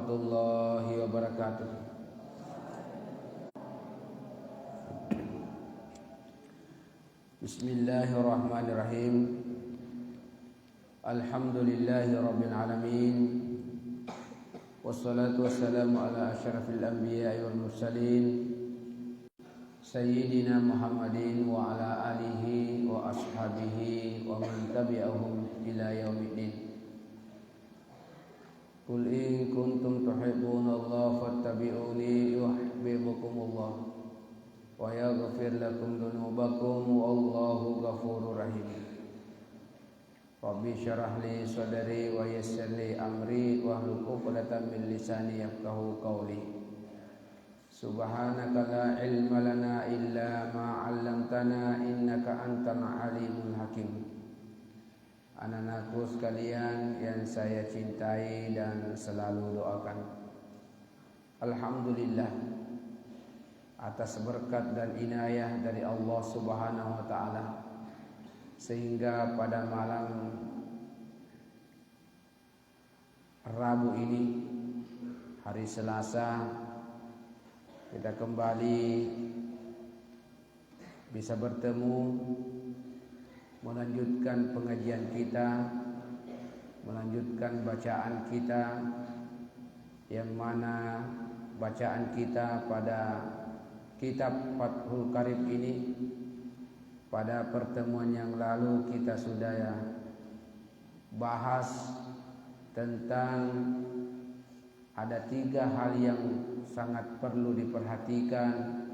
warahmatullahi wabarakatuh. Bismillahirrahmanirrahim. Alhamdulillahi rabbil alamin. Wassalatu wassalamu ala asyrafil anbiya'i wal mursalin Sayyidina Muhammadin wa ala alihi wa ashabihi wa man tabi'ahum ila yaumiddin. Qul in kuntum tuhibbunallaha fattabi'uni yuhibbukumullah wa yaghfir lakum dhunubakum wallahu ghafurur rahim. Rabbi syrah li sadri wa yassir li amri wahlul 'uqdatam min lisani yafqahu qawli. Subhanaka la ilma lana illa ma 'allamtana innaka antal alimul hakim. Anak-anakku sekalian yang saya cintai dan selalu doakan, alhamdulillah atas berkat dan inayah dari Allah Subhanahu wa taala, sehingga pada malam Rabu ini, hari Selasa, kita kembali bisa bertemu, melanjutkan pengajian kita, melanjutkan bacaan kita, yang mana bacaan kita pada kitab Fathul Qarib ini, pada pertemuan yang lalu kita sudah bahas tentang ada 3 hal yang sangat perlu diperhatikan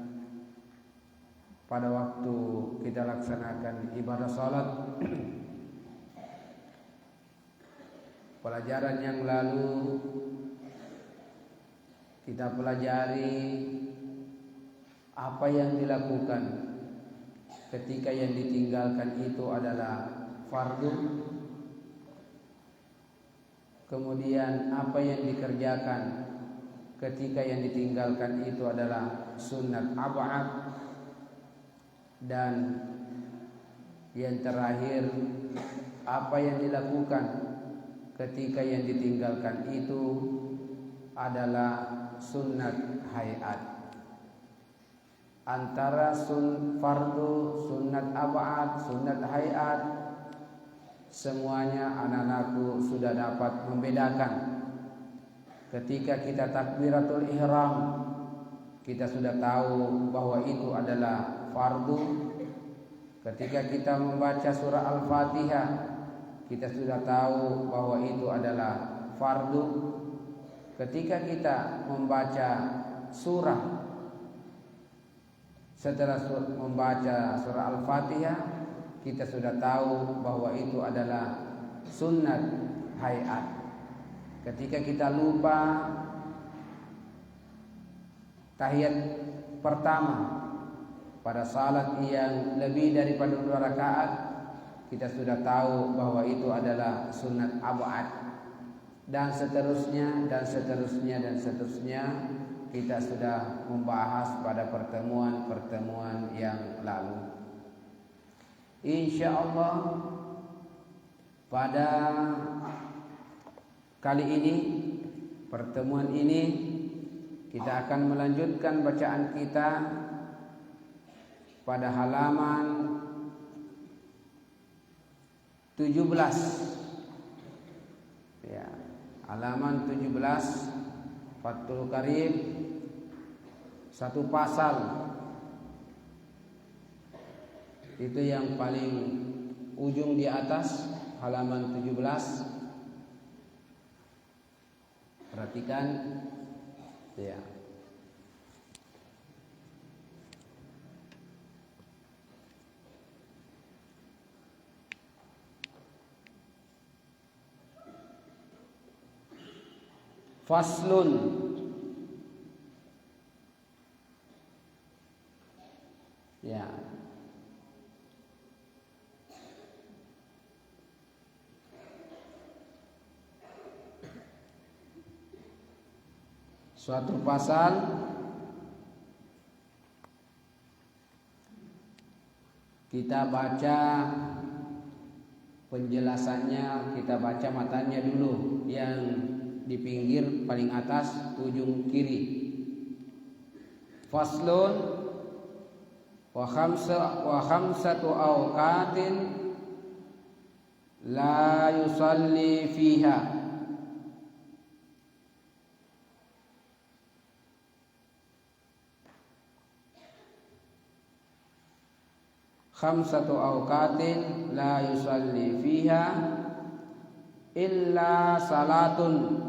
pada waktu kita laksanakan ibadah salat. Pelajaran yang lalu kita pelajari apa yang dilakukan ketika yang ditinggalkan itu adalah fardu, kemudian apa yang dikerjakan ketika yang ditinggalkan itu adalah sunnat ab'ad, dan yang terakhir apa yang dilakukan ketika yang ditinggalkan itu adalah sunnat hayat. Antara fardu, sunnat ab'ad, sunnat hayat, semuanya anak-anakku sudah dapat membedakan. Ketika kita takbiratul ihram, kita sudah tahu bahwa itu adalah fardu. Ketika kita membaca surah Al-Fatihah, kita sudah tahu bahwa itu adalah fardu. Ketika kita membaca surah, setelah membaca surah Al-Fatihah, kita sudah tahu bahwa itu adalah sunnat hayat. Ketika kita lupa tahiyat pertama pada salat yang lebih daripada 2 rakaat, kita sudah tahu bahwa itu adalah sunnat ab'ad, dan seterusnya dan seterusnya dan seterusnya. Kita sudah membahas pada pertemuan-pertemuan yang lalu. Insyaallah pada kali ini, pertemuan ini, kita akan melanjutkan bacaan kita pada halaman 17. Ya, halaman 17 Fathul Qarib, 1 pasal. Itu yang paling ujung di atas, halaman 17. Perhatikan, ya. Faslun. Ya. Suatu pasal kita baca penjelasannya, kita baca matanya dulu yang di pinggir paling atas ujung kiri. Faslun wa khamsatu awqatin la yusalli fiha. Khamsatu awqatin la yusalli fiha illa salatun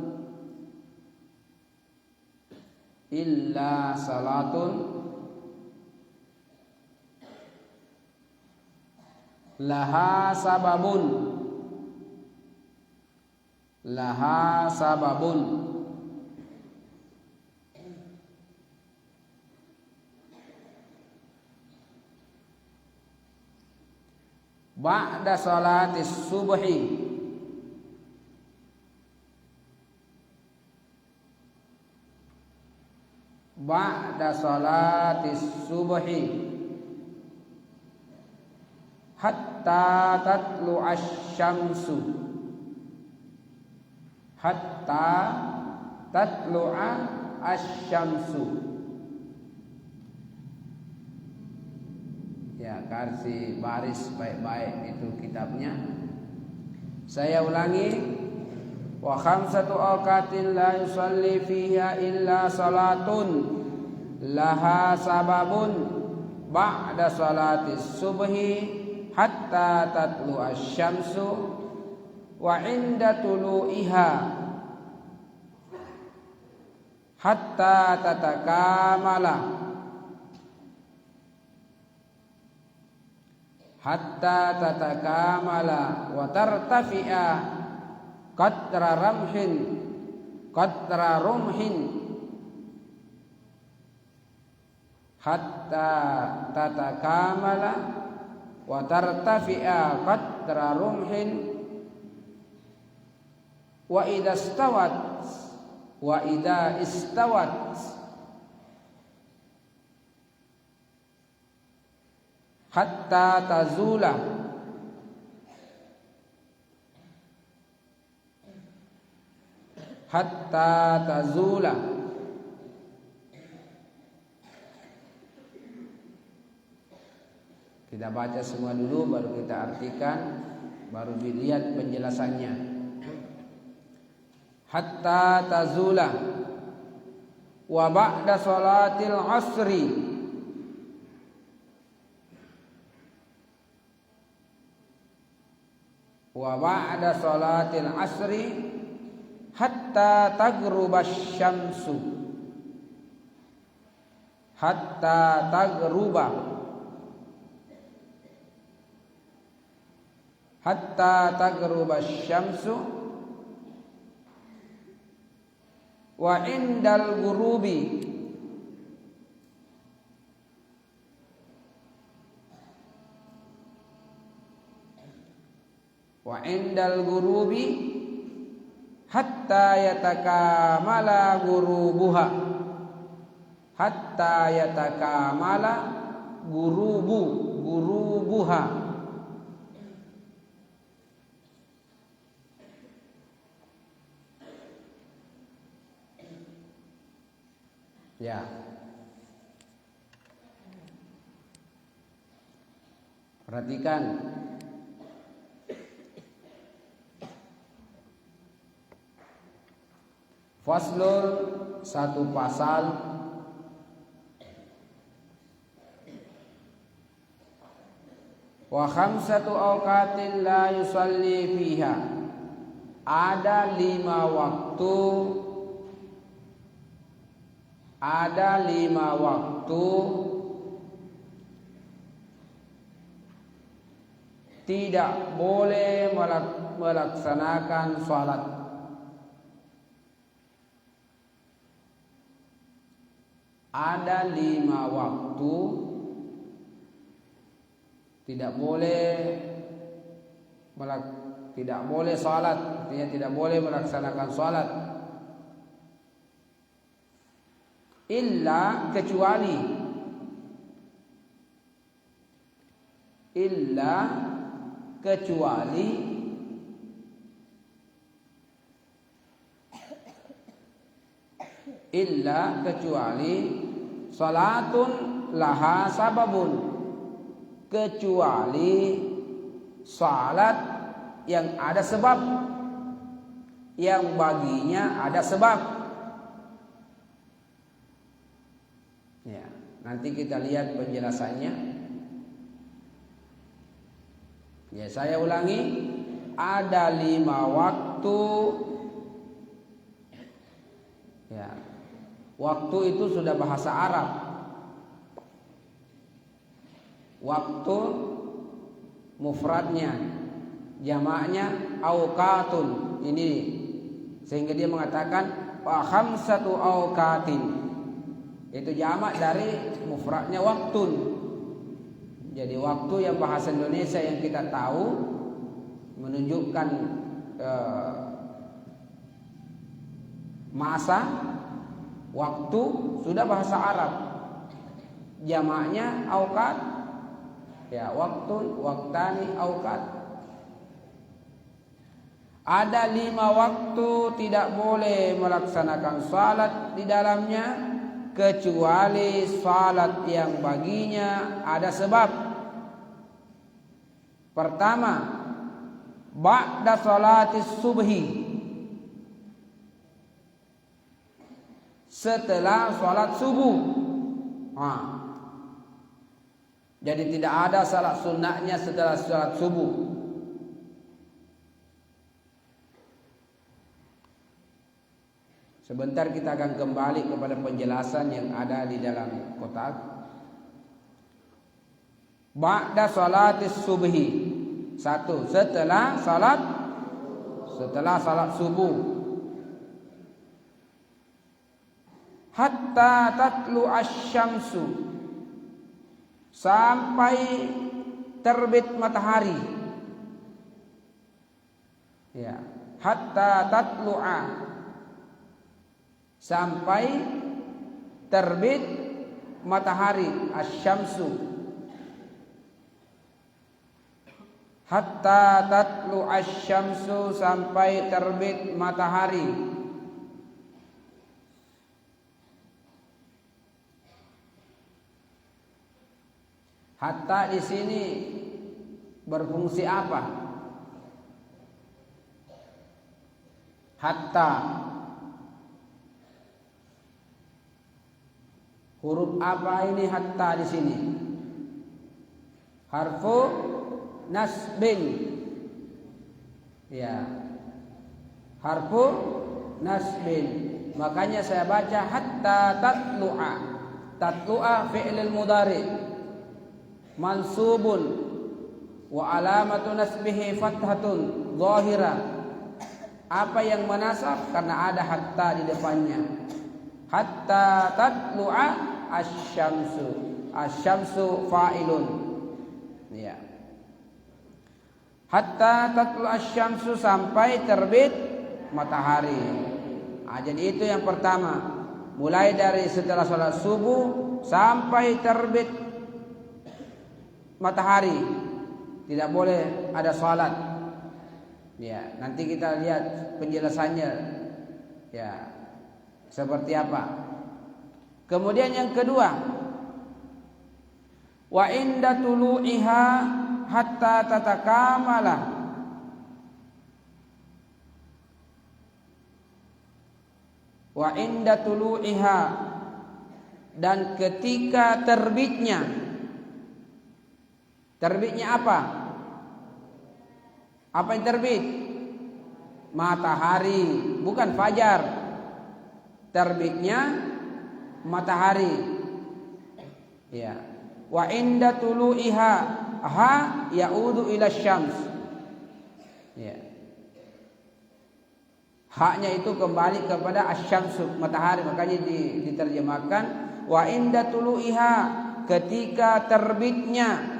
laha sababun ba'da salatis subhi hatta tatlu'a asy-syamsu. Ya, kasih baris baik-baik itu kitabnya. Saya ulangi. Wa khamsatu awqatin la yusalli fiha illa salatun laha sababun ba'da salatis subhi hatta tatlu asy-syamsu wa 'inda tulu'iha hatta tatakamala wa tartafi'a qadra rumhin hatta tatakamala wa tartafi'a qadra rumhin wa idza istawat hatta tazula. Kita baca semua dulu, baru kita artikan, baru dilihat penjelasannya. Hatta tazula wa ba'da salatil asri hatta taghrubash syamsu wa indal ghurubi hatta yatakamala gurubuha. Ya. Perhatikan. Faslun, satu pasal. Wa khamsatu awqatin la yusalli fiha. Ada 5 waktu tidak boleh melaksanakan salat. Ada 5 waktu tidak boleh salat, artinya tidak boleh melaksanakan salat. Illa kecuali illa kecuali salatun laha sababun, kecuali salat yang ada sebab, yang baginya ada sebab. Ya, nanti kita lihat penjelasannya. Ya, saya ulangi, ada 5 waktu. Ya, waktu itu sudah bahasa Arab. Waktu mufradnya, jamaknya auqatun. Ini sehingga dia mengatakan wa khamsatu auqatin. Itu jamak dari mufradnya waktun. Jadi waktu yang bahasa Indonesia yang kita tahu menunjukkan masa, waktu sudah bahasa Arab. Jamaknya auqat. Ya, waktun, waktani, auqat. Ada 5 waktu tidak boleh melaksanakan salat di dalamnya, kecuali salat yang baginya ada sebab. Pertama, ba'da salatis subhi, setelah salat subuh. Jadi tidak ada salat sunnahnya setelah salat subuh. Sebentar kita akan kembali kepada penjelasan yang ada di dalam kotak. Ba'da salatis subhi, 1, setelah salat subuh. Hatta tatlu asy-syamsu, sampai terbit matahari. Ya, hatta tatlu'a, sampai terbit matahari, asy-syamsu. Hatta tatlu asy-syamsu, sampai terbit matahari. Hatta di sini berfungsi apa? Hatta. Huruf apa ini hatta di sini? Harfu nasbin. Ya. Harfu nasbin. Makanya saya baca hatta tatlu'a. Tatlu'a fi'lul mudhari' mansubun wa alamatu nasbihi fathatun zahira. Apa yang menasab? Karena ada hatta di depannya. Hatta tatlu'a asy-syamsu. Asy-syamsu fa'ilun. Ya. Hatta tatlu asy-syamsu, sampai terbit matahari. Jadi itu yang pertama. Mulai dari setelah salat subuh sampai terbit matahari tidak boleh ada salat. Ya, nanti kita lihat penjelasannya. Ya, seperti apa. Kemudian yang kedua, wa inda tulu'iha hatta tatakamala. Wa inda tulu'iha, dan ketika terbitnya. Terbitnya apa? Apa yang terbit? Matahari, bukan fajar. Terbitnya matahari. Ya. Wa inda tulu'iha, ha ya'udu ila syams. Ya. Haknya itu kembali kepada asyamsu, matahari. Makanya diterjemahkan wa inda tulu'iha, ketika terbitnya,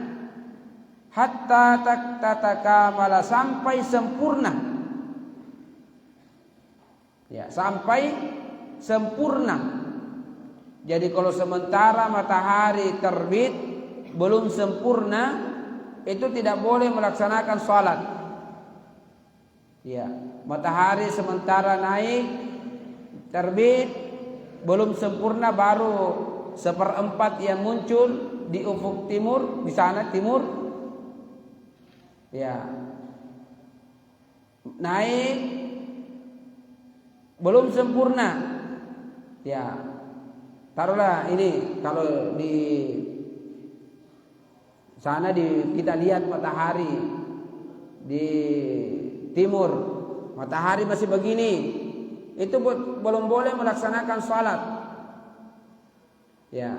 hatta tatakamala, sampai sempurna. Ya, sampai sempurna. Jadi kalau sementara matahari terbit belum sempurna, itu tidak boleh melaksanakan salat. Ya, matahari sementara naik, terbit, belum sempurna, baru 1/4 yang muncul di ufuk timur, di sana timur. Ya. Naik belum sempurna. Ya. Taruhlah ini kalau di sana kita lihat matahari di timur, matahari masih begini, itu belum boleh melaksanakan salat. Ya,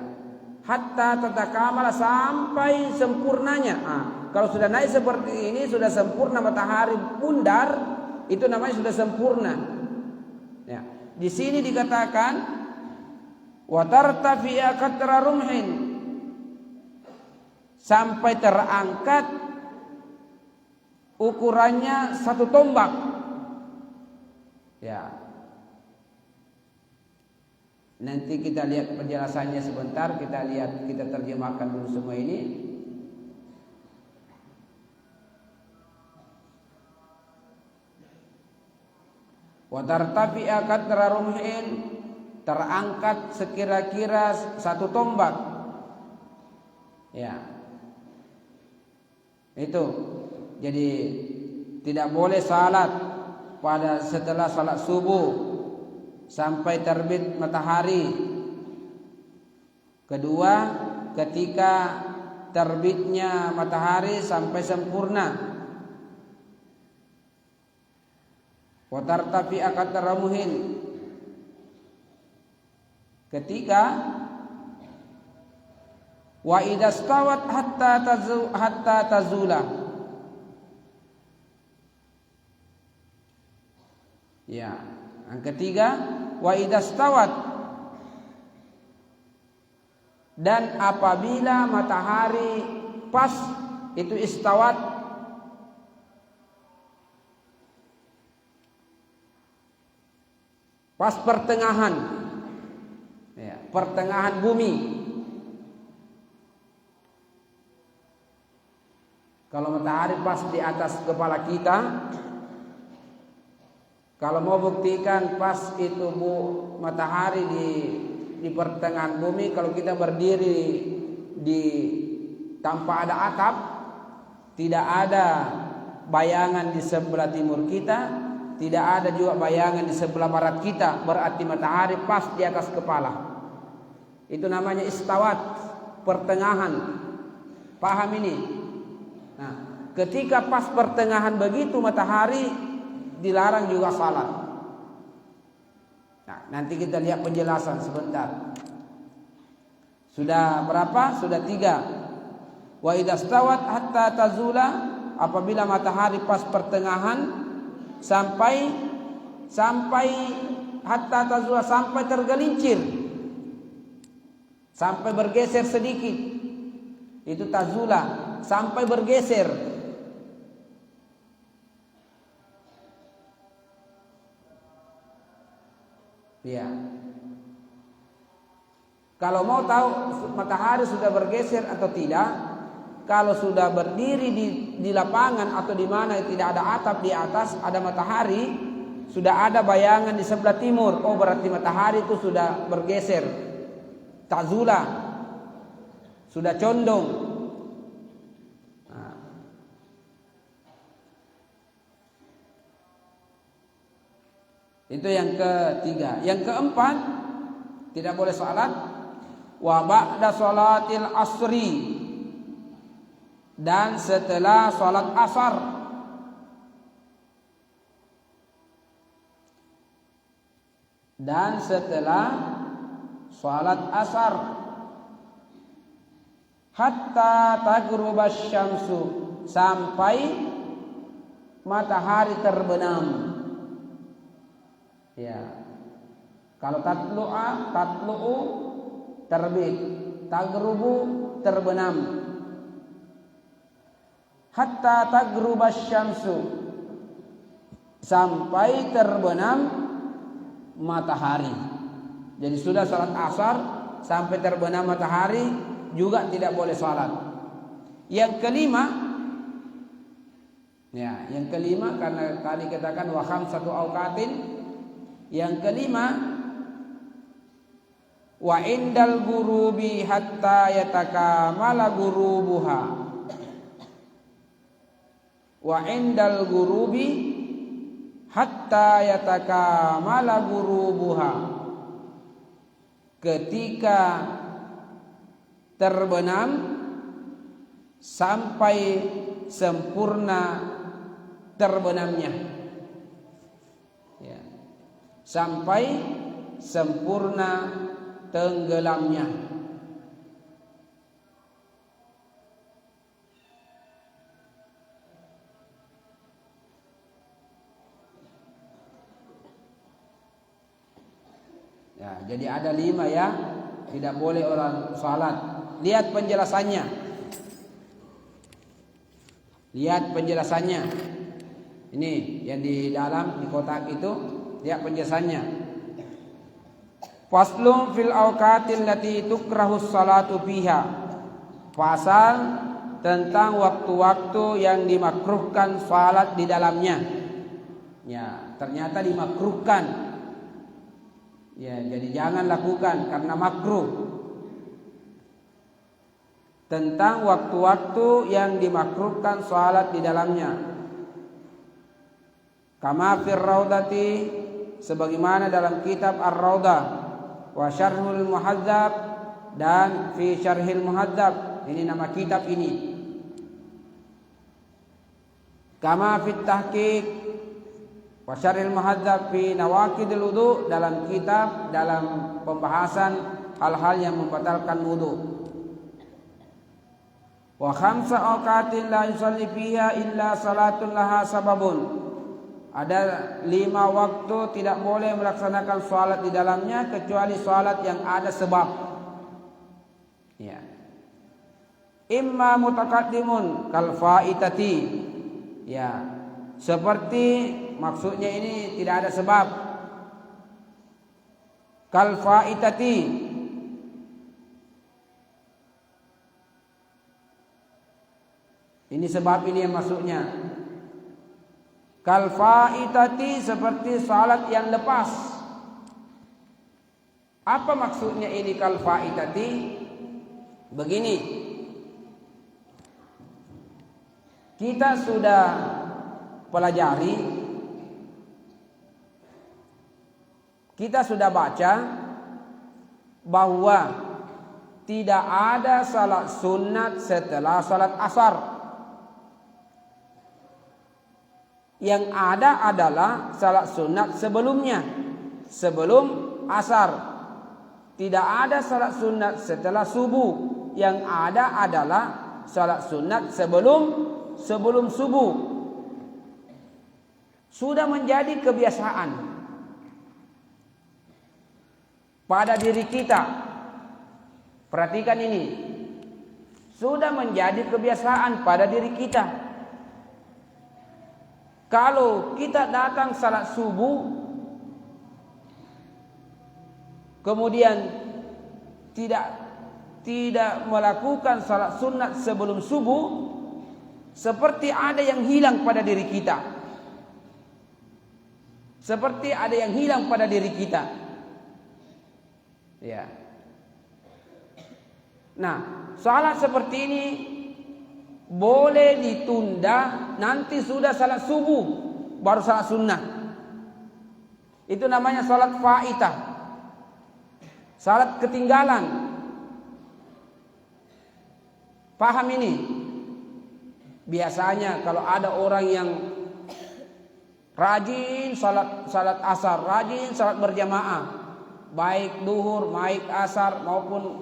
hatta tatakamala, sampai sempurnanya. Kalau sudah naik seperti ini, sudah sempurna matahari bundar, itu namanya sudah sempurna. Ya, di sini dikatakan wa tartafi'a qatra rumhin, sampai terangkat ukurannya 1 tombak. Ya. Nanti kita lihat penjelasannya sebentar, kita terjemahkan dulu semua ini. Wa tartafi'a qatra rumhin, terangkat sekira-kira 1 tombak. Ya. Itu. Jadi tidak boleh salat pada setelah salat subuh sampai terbit matahari. Kedua, ketika terbitnya matahari sampai sempurna. Wa tartafi'a qatra rumhin. Ketiga, wa idastawat hatta tazula. Ya, yang ketiga, wa idastawat, dan apabila matahari pas, itu istawat, pas pertengahan, ya, pertengahan bumi. Kalau matahari pas di atas kepala kita, kalau mau buktikan pas itu matahari di pertengahan bumi, kalau kita berdiri tanpa ada atap, tidak ada bayangan di sebelah timur kita, tidak ada juga bayangan di sebelah barat kita, berarti matahari pas di atas kepala. Itu namanya istawat, pertengahan. Paham ini? Nah, ketika pas pertengahan begitu matahari, dilarang juga salat. Nah, nanti kita lihat penjelasan sebentar. Sudah berapa? Sudah 3. Wa idastawat hatta tazula, apabila matahari pas pertengahan sampai hatta tazula, sampai tergelincir, sampai bergeser sedikit. Itu tazula, sampai bergeser. Ya. Kalau mau tahu matahari sudah bergeser atau tidak, kalau sudah berdiri di lapangan atau di mana tidak ada atap, di atas ada matahari, sudah ada bayangan di sebelah timur, oh berarti matahari itu sudah bergeser. Tazula, sudah condong. Nah. Itu yang ketiga. Yang keempat, tidak boleh salat wa ba'da salatil asri, dan setelah salat asar. Dan setelah salat asar, hatta taghrubasy syamsu, sampai matahari terbenam. Ya. Kalau tatlu'u terbit, taghrubu terbenam. Hatta taghrubasy syamsu, sampai terbenam matahari. Jadi sudah salat asar sampai terbenam matahari juga tidak boleh salat. Yang kelima, ya, yang kelima karena tadi katakan wa khamsatu awqatin. Yang kelima, wa indal gurubi hatta yatakamala gurubuha. Wa indal gurubi hatta yatakamala gurubuha. Ketika terbenam sampai sempurna terbenamnya, ya, sampai sempurna tenggelamnya. Ya, jadi ada 5 ya, tidak boleh orang salat. Lihat penjelasannya. Lihat penjelasannya. Ini yang di dalam di kotak itu, lihat penjelasannya. Faslun fil awqatil lati tukrahu salatu fiha. Pasal tentang waktu-waktu yang dimakruhkan salat di dalamnya. Ya, ternyata dimakruhkan. Ya, jadi jangan lakukan karena makruh. Tentang waktu-waktu yang dimakruhkan salat di dalamnya. Kama fir raudati, sebagaimana dalam kitab Ar-Raudah, wa Syarhul Muhadzab, dan fi Syarhil Muhadzab. Ini nama kitab ini. Kama fit Tahqiq wa Syarhil Muhadzab fi Nawaqidil Wudu, dalam kitab dalam pembahasan hal-hal yang membatalkan wudu. Wa khamsa awqatin la yusalli fiha illa salatun laha sababun. Ada 5 waktu tidak boleh melaksanakan salat di dalamnya kecuali salat yang ada sebab. Ya. Imma mutaqaddimun kal faitati. Ya. Seperti maksudnya ini tidak ada sebab. Kal faitati. Ini sebab ini yang maksudnya. Kal faitati, seperti salat yang lepas. Apa maksudnya ini kal faitati? Begini. Kita sudah pelajari, kita sudah baca bahwa tidak ada salat sunat setelah salat asar. Yang ada adalah salat sunat sebelumnya, sebelum asar. Tidak ada salat sunat setelah subuh. Yang ada adalah salat sunat sebelum subuh. Sudah menjadi kebiasaan pada diri kita. Perhatikan ini. Sudah menjadi kebiasaan pada diri kita. Kalau kita datang salat subuh, kemudian tidak melakukan salat sunat sebelum subuh, seperti ada yang hilang pada diri kita. Seperti ada yang hilang pada diri kita. Ya. Nah, salat seperti ini boleh ditunda, nanti sudah salat subuh baru salat sunnah. Itu namanya salat faitah, salat ketinggalan. Paham ini? Biasanya kalau ada orang yang rajin salat asar, rajin salat berjamaah, baik duhur, baik asar maupun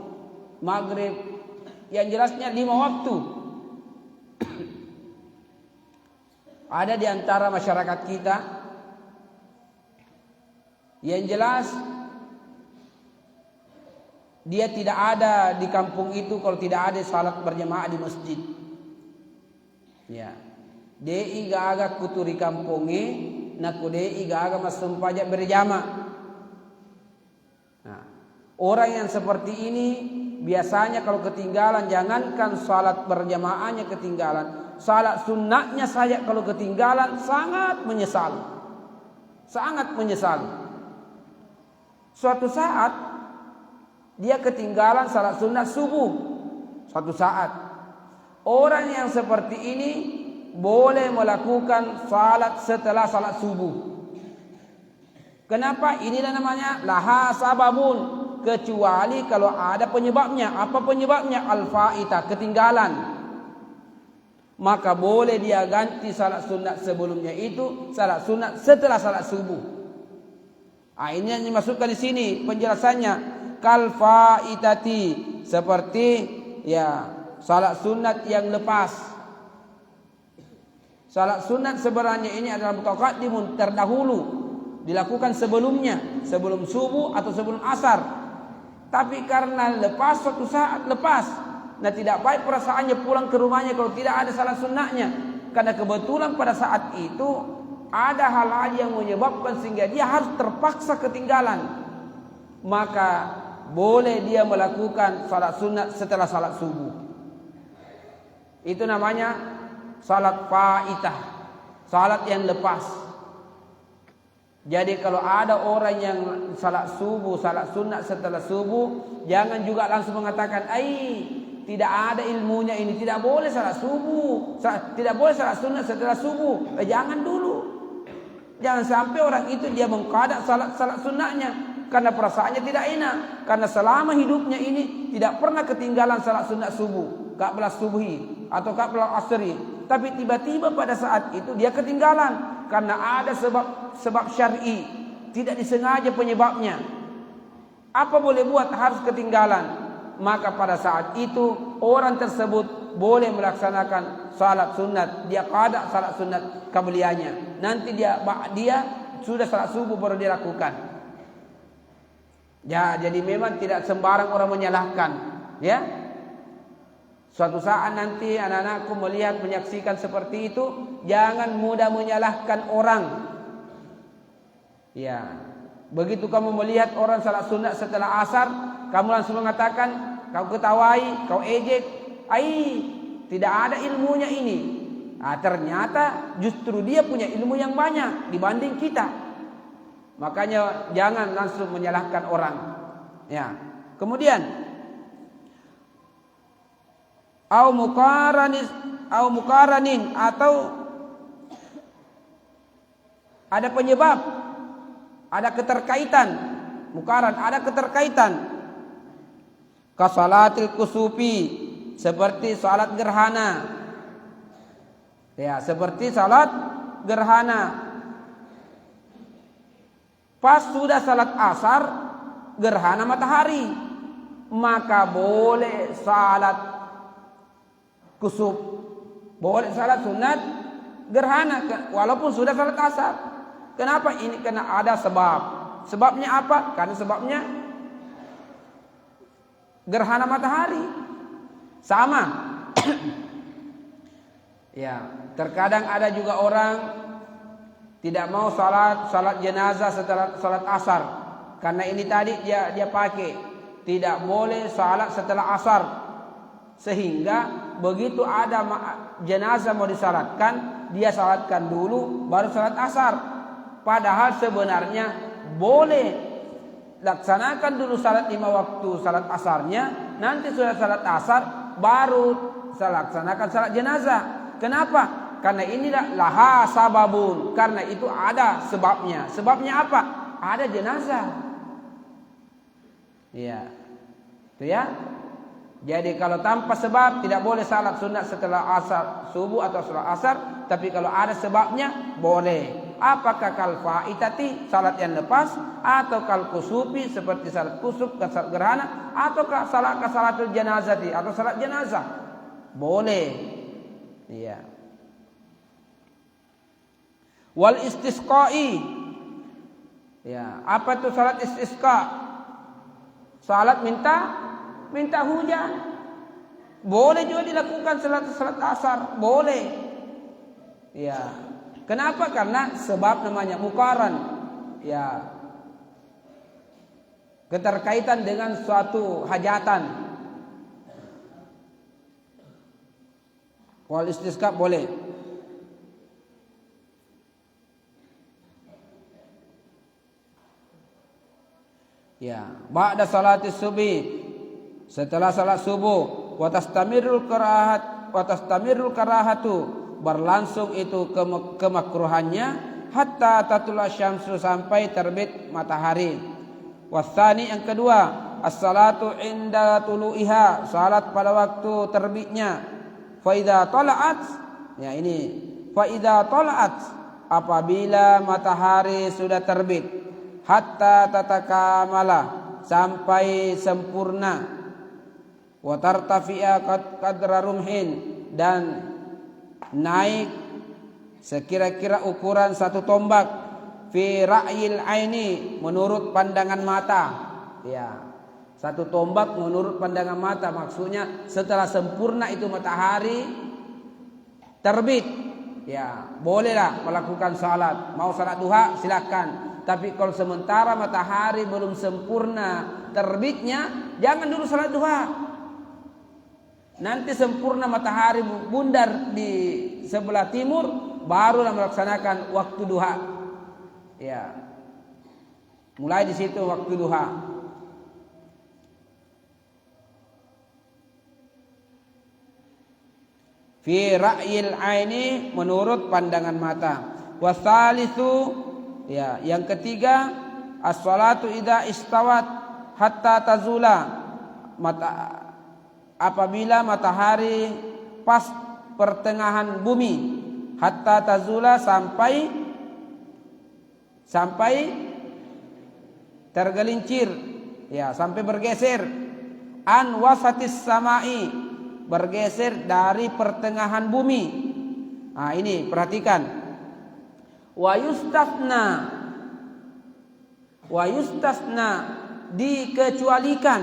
maghrib, yang jelasnya 5 waktu. Ada di antara masyarakat kita yang jelas dia tidak ada di kampung itu kalau tidak ada salat berjamaah di masjid. Ya. Dei gaga kuturi kampungi, naku dei gaga masum pajak berjamaah. Nah, orang yang seperti ini biasanya kalau ketinggalan, jangankan salat berjamaahnya ketinggalan, salat sunnahnya saja kalau ketinggalan sangat menyesal. Sangat menyesal. Suatu saat dia ketinggalan salat sunat subuh suatu saat. Orang yang seperti ini boleh melakukan salat setelah salat subuh. Kenapa? Inilah namanya laha sababun, kecuali kalau ada penyebabnya. Apa penyebabnya? Al-faitah, ketinggalan. Maka boleh dia ganti salat sunat sebelumnya itu salat sunat setelah salat subuh. Ini yang dimasukkan di sini penjelasannya. Kal faitati, seperti salat sunat yang lepas. Salat sunat sebenarnya ini adalah mutaqaddimun, terdahulu, dilakukan sebelumnya, sebelum subuh atau sebelum asar. Tapi karena lepas suatu saat lepas, nah tidak baik perasaannya pulang ke rumahnya kalau tidak ada salat sunnahnya. Karena kebetulan pada saat itu ada hal-hal yang menyebabkan sehingga dia harus terpaksa ketinggalan. Maka boleh dia melakukan salat sunat setelah salat subuh. Itu namanya salat faitah, salat yang lepas. Jadi kalau ada orang yang salat subuh, salat sunat setelah subuh, jangan juga langsung mengatakan, tidak ada ilmunya ini, tidak boleh salat subuh, tidak boleh salat sunat setelah subuh. Jangan dulu. Jangan sampai orang itu dia mengqada salat sunatnya karena perasaannya tidak enak. Karena selama hidupnya ini tidak pernah ketinggalan salat sunat subuh, qabla subhi atau qabla asri. Tapi tiba-tiba pada saat itu dia ketinggalan karena ada sebab syar'i, tidak disengaja penyebabnya. Apa boleh buat? Harus ketinggalan. Maka pada saat itu orang tersebut boleh melaksanakan salat sunat. Dia qada salat sunat qabliyahnya. Nanti dia sudah salat subuh baru dia lakukan. Ya, jadi memang tidak sembarang orang menyalahkan, ya. Suatu saat nanti anak-anakku melihat, menyaksikan seperti itu, jangan mudah menyalahkan orang. Ya, begitu kamu melihat orang salat sunat setelah asar, kamu langsung mengatakan, kau ketawai, kau ejek, tidak ada ilmunya ini. Ternyata justru dia punya ilmu yang banyak dibanding kita. Makanya jangan langsung menyalahkan orang. Ya, kemudian au mukaranin atau ada penyebab, ada keterkaitan. Mukaran, ada keterkaitan. Kasalatil kusufi, seperti salat gerhana. Ya, seperti salat gerhana. Pas sudah salat asar, gerhana matahari, maka boleh salat kusuf, boleh salat sunat gerhana walaupun sudah salat asar. Kenapa? Ini karena ada sebab. Sebabnya apa? Karena sebabnya gerhana matahari. Sama. Ya, terkadang ada juga orang tidak mau salat jenazah setelah salat asar. Karena ini tadi dia pakai tidak boleh salat setelah asar. Sehingga begitu ada jenazah mau disalatkan, dia salatkan dulu baru salat asar. Padahal sebenarnya boleh laksanakan dulu salat 5 waktu salat asarnya, nanti sudah salat asar baru laksanakan salat jenazah. Kenapa? Karena inilah laha sababun, karena itu ada sebabnya. Sebabnya apa? Ada jenazah. Iya. Itu ya. Jadi kalau tanpa sebab tidak boleh salat sunat setelah asar subuh atau setelah asar. Tapi kalau ada sebabnya boleh. Apakah kal faitati, salat yang lepas, atau kal kusufi seperti salat kusuf, salat gerhana, atau salatul janazati atau salat jenazah, boleh. Iya. Wal istisqai. Ya, apa itu salat istisqa? Salat minta hujan. Boleh juga dilakukan salat asar, boleh. Ya. Kenapa? Karena sebab namanya mukaran. Ya. Keterkaitan dengan suatu hajatan. Wal istisqa boleh. Ya, ba'da salati subuh, setelah salat subuh, wa tastamirul karahatu, berlangsung itu kemakruhannya hatta tatula syamsu, sampai terbit matahari. Wasani, yang kedua, as-salatu inda tulu'iha, salat pada waktu terbitnya. Fa idza tala'at, ya ini, fa idza tala'at, apabila matahari sudah terbit, hatta tatakamala, sampai sempurna, wa tartafi'a qadra rumhin, dan naik sekira-kira ukuran satu tombak, fi ra'yil aini, menurut pandangan mata. Ya, satu tombak menurut pandangan mata, maksudnya setelah sempurna itu matahari terbit, ya bolehlah melakukan salat. Mau salat duha silakan, tapi kalau sementara matahari belum sempurna terbitnya, jangan dulu salat duha. Nanti sempurna matahari bundar di sebelah timur, barulah melaksanakan waktu duha. Ya, mulai di situ waktu duha. Fi ra'yil aini, menurut pandangan mata. Wasalisu, ya yang ketiga, as-salatu idza istawat hatta tazula, apabila matahari pas pertengahan bumi, hatta tazula, sampai tergelincir, ya sampai bergeser, an wasatis samai, bergeser dari pertengahan bumi. Nah ini perhatikan, wa yustasna, dikecualikan.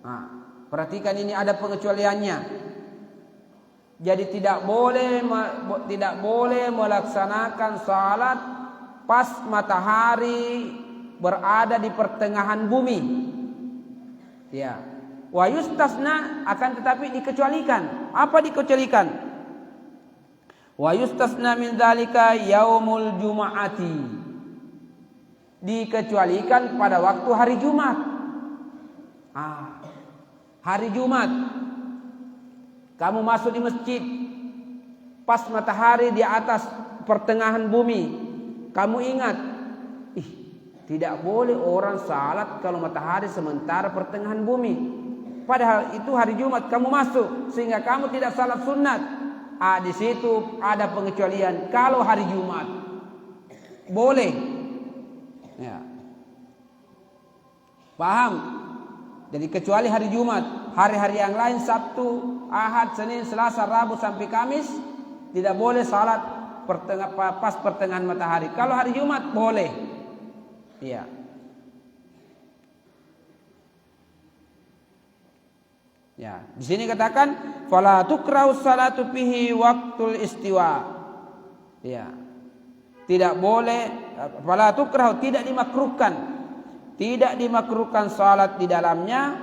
Nah, perhatikan, ini ada pengecualiannya. Jadi tidak boleh melaksanakan salat pas matahari berada di pertengahan bumi. Ya, wa yustasna, akan tetapi dikecualikan. Apa dikecualikan? Wa yustasna min dzalika yaumul jumu'ati, dikecualikan pada waktu hari Jumat. Hari Jumat kamu masuk di masjid pas matahari di atas pertengahan bumi, kamu ingat, tidak boleh orang salat kalau matahari sementara pertengahan bumi. Padahal itu hari Jumat kamu masuk, sehingga kamu tidak salat sunat. Di situ ada pengecualian. Kalau hari Jumat boleh. Ya. Paham? Jadi kecuali hari Jumat, hari-hari yang lain Sabtu, Ahad, Senin, Selasa, Rabu sampai Kamis tidak boleh salat pas pertengahan matahari. Kalau hari Jumat boleh. Iya. Ya, di sini katakan fala tukrahu salatu fihi waqtul istiwa. Ya. Tidak boleh, fala tukrahu, tidak dimakruhkan. Tidak dimakruhkan salat di dalamnya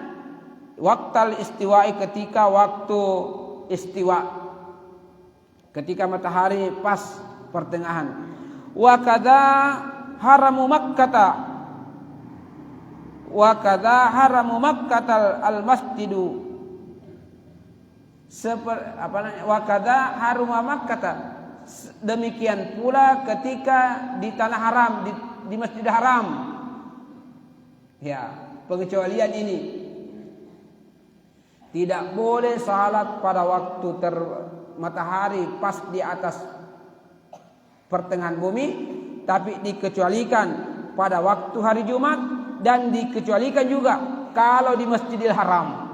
waqtal istiwa'i, ketika waktu istiwa, ketika matahari pas pertengahan. Wa kadza haramu Makkah al masjidu, wa kadza haruma Makkah, demikian pula ketika di tanah haram, di Masjidil Haram. Ya, pengecualian ini tidak boleh salat pada waktu matahari pas di atas pertengahan bumi, tapi dikecualikan pada waktu hari Jumat, dan dikecualikan juga kalau di Masjidil Haram.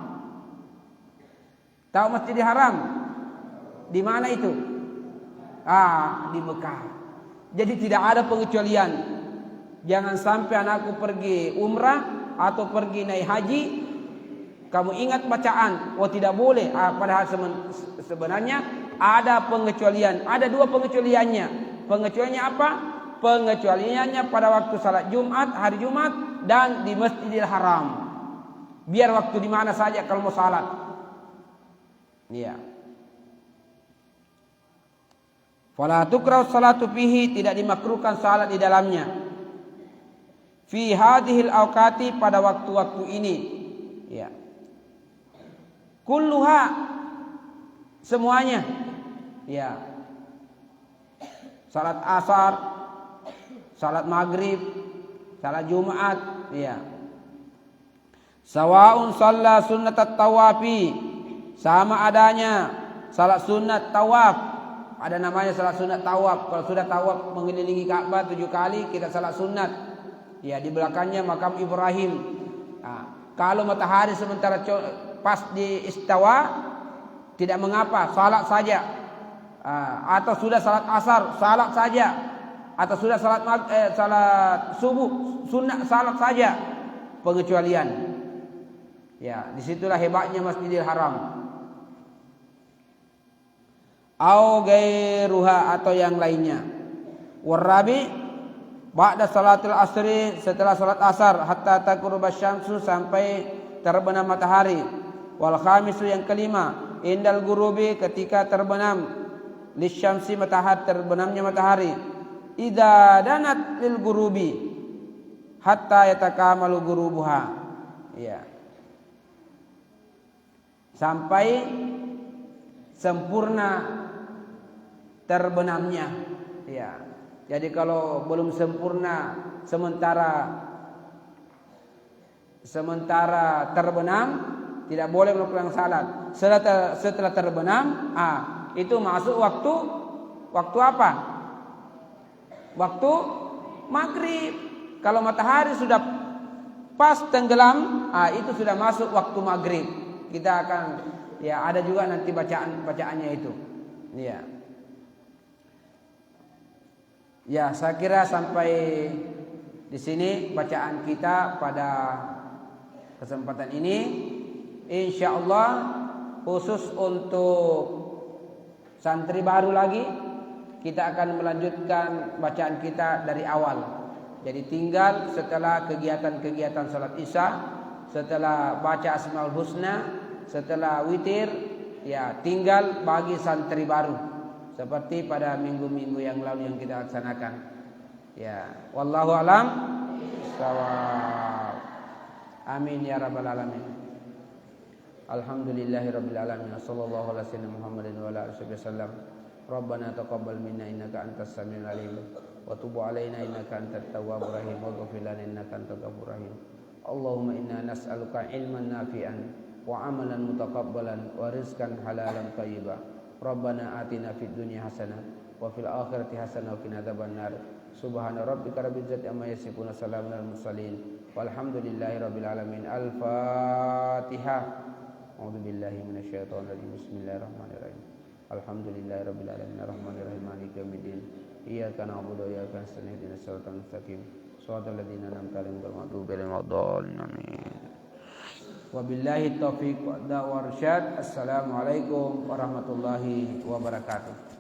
Tahu Masjidil Haram? Di mana itu? Di Mekah. Jadi tidak ada pengecualian. Jangan sampai anakku pergi umrah atau pergi naik haji, kamu ingat bacaan, tidak boleh. Padahal sebenarnya ada pengecualian. Ada dua pengecualiannya. Pengecualiannya apa? Pengecualiannya pada waktu salat Jumat, hari Jumat, dan di Masjidil Haram. Biar waktu di mana saja kalau mau salat. Iya. Fala tukrahu salatu fihi, tidak dimakruhkan salat di dalamnya. fi hadhil awqati, pada waktu-waktu ini, ya. Kulluha, semuanya, ya. Salat asar, salat maghrib, salat Jumat, ya. Sawaun shalla sunnat tawafi, sama adanya salat sunat tawaf. Ada namanya salat sunat tawaf. Kalau sudah tawaf mengelilingi Ka'bah 7 kali, kita salat sunat. Ya, di belakangnya makam Ibrahim. Nah, kalau matahari sementara pas di istawa, tidak mengapa, salat saja. Atau sudah salat asar, salat saja. Atau sudah salat subuh, sunat salat saja. Pengecualian. Ya, disitulah hebatnya Masjidil Haram. Au gairuha, atau yang lainnya. Warabi, ba'da salatil asri, setelah salat asar, hatta taqruba syamsu, sampai terbenam matahari. Wal khamisu, yang kelima, indal gurubi, ketika terbenam lisyamsi, matahari, terbenamnya matahari. Idza danat lil gurubi hatta yatakamalu gurubuha, ya, sampai sempurna terbenamnya, ya. Jadi kalau belum sempurna sementara terbenam, tidak boleh melakukan salat. Setelah terbenam, itu masuk waktu apa? Waktu maghrib. Kalau matahari sudah pas tenggelam, itu sudah masuk waktu maghrib. Kita akan, ya, ada juga nanti bacaannya itu. Ya. Ya, saya kira sampai di sini bacaan kita pada kesempatan ini. Insyaallah khusus untuk santri baru lagi, kita akan melanjutkan bacaan kita dari awal. Jadi tinggal setelah kegiatan-kegiatan salat Isya, setelah baca Asmaul Husna, setelah witir, ya, tinggal bagi santri baru seperti pada minggu-minggu yang lalu yang kita laksanakan. Ya, wallahu alam shawab. Amin ya rabbal alamin. Alhamdulillahirabbil alamin. Sallallahu alaihi wasallam Muhammadin wa ala alihi wasallam. Rabbana taqabbal minna innaka antas samiul alim wa tub alaina innaka antat tawwabur rahim waghfir lana innaka antal ghafurur rahim. Allahumma inna nas'aluka ilman nafi'an wa amalan mutaqabbalan wa rizqan halalan thayyiban. Rabbana atina fid dunya hasanah wa fil akhirati hasanah wa qina adzabannar. Subhana rabbika rabbil izzati amma yasifun, salamun alal mursalin walhamdulillahi rabbil alamin. Al-Fatihah. A'udzu billahi minasyaitonir rajim. Bismillahirrahmanirrahim. Alhamdulillahi rabbil alamin arrahmanir rahim maliki yaumiddin. Iyyaka na'budu wa iyyaka nasta'in ihdinas siratal mustaqim shiratal ladzina an'amta 'alaihim ghairil maghdubi 'alaihim waladdallin. Amin. Wabillahi taufiq wa hidayah. Assalamualaikum warahmatullahi wabarakatuh.